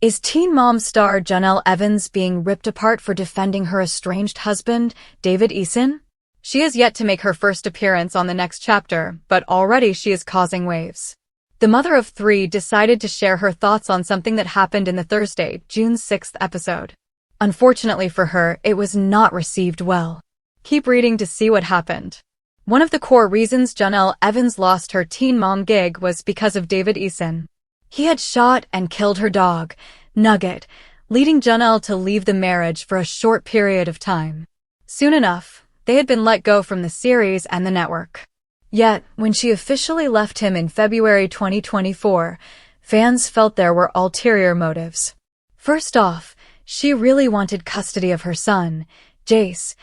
Is Teen Mom star Jenelle Evans being ripped apart for defending her estranged husband, David Eason? She has yet to make her first appearance on the next chapter, but already she is causing waves. The mother of three decided to share her thoughts on something that happened in the Thursday, June 6th episode. Unfortunately for her, it was not received well. Keep reading to see what happened. One of the core reasons Jenelle Evans lost her Teen Mom gig was because of David Eason. He had shot and killed her dog, Nugget, leading Jenelle to leave the marriage for a short period of time. Soon enough, they had been let go from the series and the network. Yet, when she officially left him in February 2024, fans felt there were ulterior motives. First off, she really wanted custody of her son, Jace,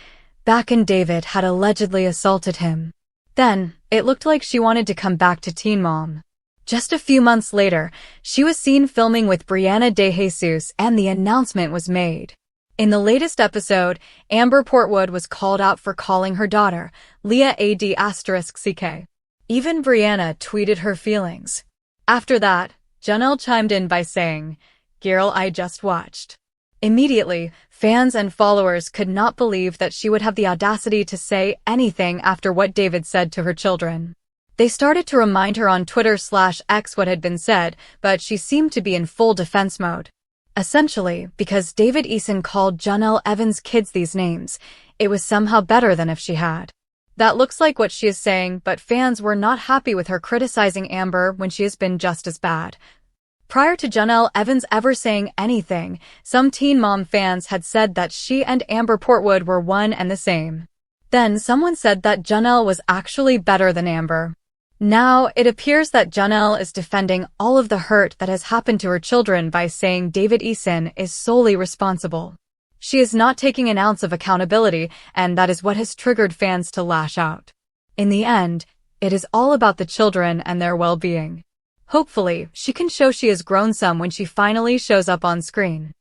back when David had allegedly assaulted him. Then, it looked like she wanted to come back to Teen Mom. Just a few months later, she was seen filming with Brianna De Jesus and the announcement was made. In the latest episode, Amber Portwood was called out for calling her daughter, Leah AD**CK. Even Brianna tweeted her feelings. After that, Jenelle chimed in by saying, "Girl, I just watched." Immediately, fans and followers could not believe that she would have the audacity to say anything after what David said to her children. They started to remind her on Twitter/X what had been said, but she seemed to be in full defense mode. Essentially, because David Eason called Jenelle Evans' kids these names, it was somehow better than if she had. That looks like what she is saying, but fans were not happy with her criticizing Amber when she has been just as bad. Prior to Jenelle Evans ever saying anything, some Teen Mom fans had said that she and Amber Portwood were one and the same. Then someone said that Jenelle was actually better than Amber. Now, it appears that Jenelle is defending all of the hurt that has happened to her children by saying David Eason is solely responsible. She is not taking an ounce of accountability, and that is what has triggered fans to lash out. In the end, it is all about the children and their well-being. Hopefully, she can show she has grown some when she finally shows up on screen.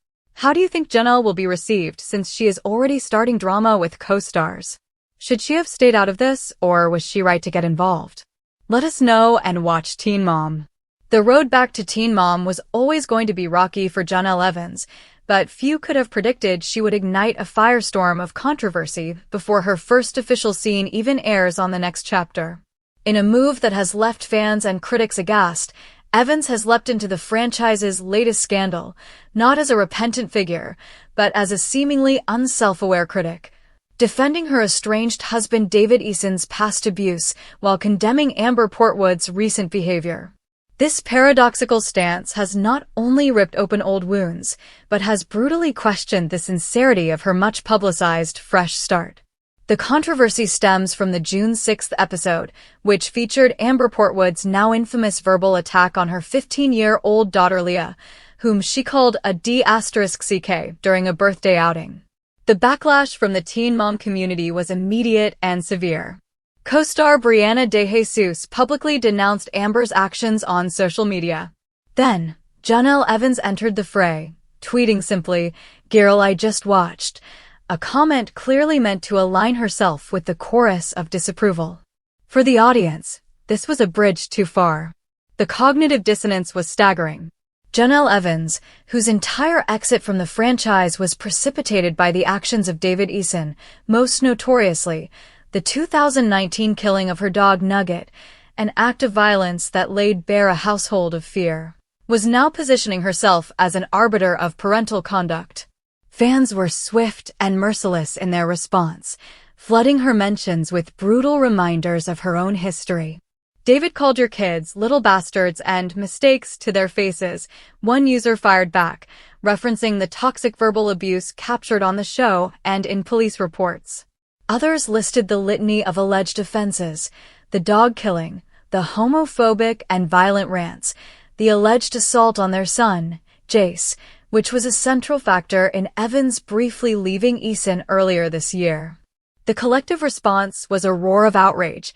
How do you think Jenelle will be received since she is already starting drama with co-stars? Should she have stayed out of this, or was she right to get involved? Let us know and watch Teen Mom. The road back to Teen Mom was always going to be rocky for Jenelle Evans, but few could have predicted she would ignite a firestorm of controversy before her first official scene even airs on the next chapter. In a move that has left fans and critics aghast, Evans has leapt into the franchise's latest scandal, not as a repentant figure, but as a seemingly unself-aware critic. Defending her estranged husband David Eason's past abuse while condemning Amber Portwood's recent behavior. This paradoxical stance has not only ripped open old wounds, but has brutally questioned the sincerity of her much-publicized fresh start. The controversy stems from the June 6th episode, which featured Amber Portwood's now infamous verbal attack on her 15-year-old daughter Leah, whom she called a D**CK during a birthday outing. The backlash from the Teen Mom community was immediate and severe. Co-star Brianna De Jesus publicly denounced Amber's actions on social media. Then, Jenelle Evans entered the fray, tweeting simply, "Girl, I just watched," a comment clearly meant to align herself with the chorus of disapproval. For the audience, this was a bridge too far. The cognitive dissonance was staggering. Jenelle Evans, whose entire exit from the franchise was precipitated by the actions of David Eason, most notoriously, the 2019 killing of her dog Nugget, an act of violence that laid bare a household of fear, was now positioning herself as an arbiter of parental conduct. Fans were swift and merciless in their response, flooding her mentions with brutal reminders of her own history. "David called your kids little bastards and mistakes to their faces," one user fired back, referencing the toxic verbal abuse captured on the show and in police reports. Others listed the litany of alleged offenses: the dog killing, the homophobic and violent rants, the alleged assault on their son, Jace, which was a central factor in Evans briefly leaving Eason earlier this year. The collective response was a roar of outrage.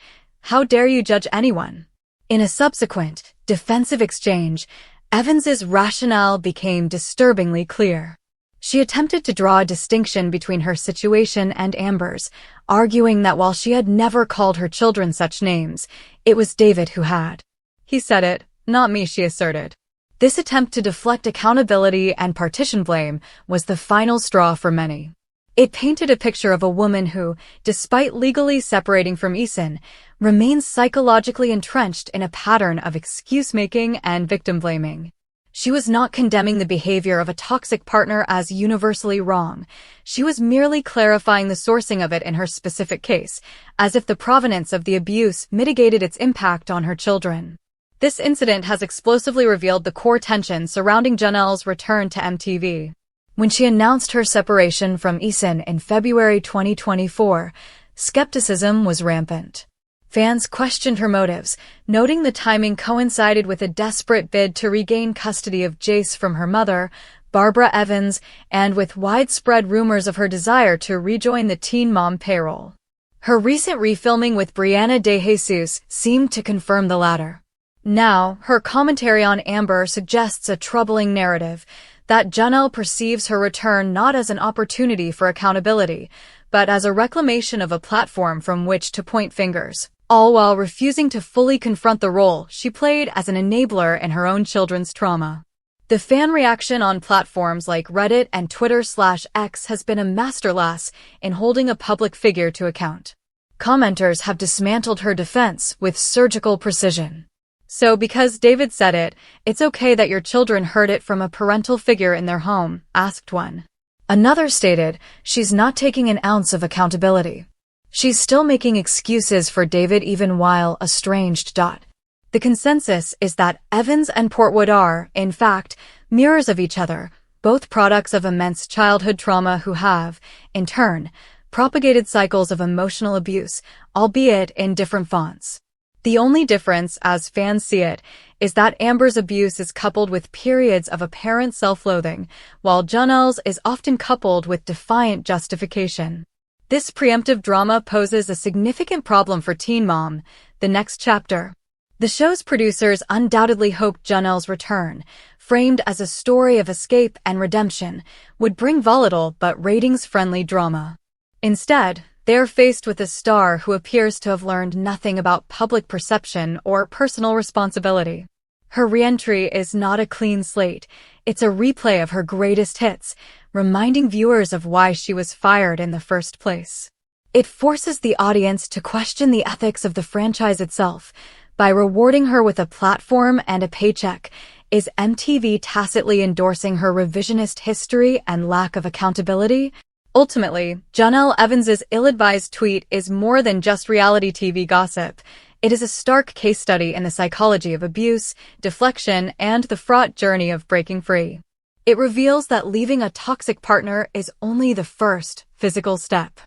"How dare you judge anyone?" In a subsequent, defensive exchange, Evans's rationale became disturbingly clear. She attempted to draw a distinction between her situation and Amber's, arguing that while she had never called her children such names, it was David who had. "He said it, not me," she asserted. This attempt to deflect accountability and partition blame was the final straw for many. It painted a picture of a woman who, despite legally separating from Eason, remains psychologically entrenched in a pattern of excuse-making and victim-blaming. She was not condemning the behavior of a toxic partner as universally wrong. She was merely clarifying the sourcing of it in her specific case, as if the provenance of the abuse mitigated its impact on her children. This incident has explosively revealed the core tension surrounding Jenelle's return to MTV. When she announced her separation from Eason in February 2024, skepticism was rampant. Fans questioned her motives, noting the timing coincided with a desperate bid to regain custody of Jace from her mother, Barbara Evans, and with widespread rumors of her desire to rejoin the Teen Mom payroll. Her recent refilming with Brianna De Jesus seemed to confirm the latter. Now, her commentary on Amber suggests a troubling narrative, that Jenelle perceives her return not as an opportunity for accountability, but as a reclamation of a platform from which to point fingers, all while refusing to fully confront the role she played as an enabler in her own children's trauma. The fan reaction on platforms like Reddit and Twitter/X has been a masterclass in holding a public figure to account. Commenters have dismantled her defense with surgical precision. So because David said it, it's okay that your children heard it from a parental figure in their home, asked one. Another stated, she's not taking an ounce of accountability. She's still making excuses for David even while estranged. The consensus is that Evans and Portwood are, in fact, mirrors of each other, both products of immense childhood trauma who have, in turn, propagated cycles of emotional abuse, albeit in different fonts. The only difference, as fans see it, is that Amber's abuse is coupled with periods of apparent self-loathing, while Jenelle's is often coupled with defiant justification. This preemptive drama poses a significant problem for Teen Mom, the next chapter. The show's producers undoubtedly hoped Jenelle's return, framed as a story of escape and redemption, would bring volatile but ratings-friendly drama. Instead, they are faced with a star who appears to have learned nothing about public perception or personal responsibility. Her re-entry is not a clean slate, it's a replay of her greatest hits, reminding viewers of why she was fired in the first place. It forces the audience to question the ethics of the franchise itself. By rewarding her with a platform and a paycheck, is MTV tacitly endorsing her revisionist history and lack of accountability? Ultimately, Jenelle Evans's ill-advised tweet is more than just reality TV gossip. It is a stark case study in the psychology of abuse, deflection, and the fraught journey of breaking free. It reveals that leaving a toxic partner is only the first physical step.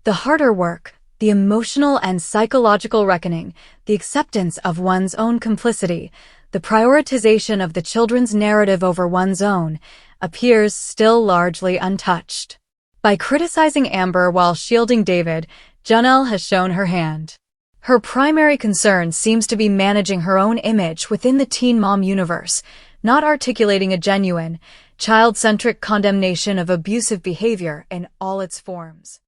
The harder work, the emotional and psychological reckoning, the acceptance of one's own complicity, the prioritization of the children's narrative over one's own, appears still largely untouched. By criticizing Amber while shielding David, Jenelle has shown her hand. Her primary concern seems to be managing her own image within the Teen Mom universe, not articulating a genuine, child-centric condemnation of abusive behavior in all its forms.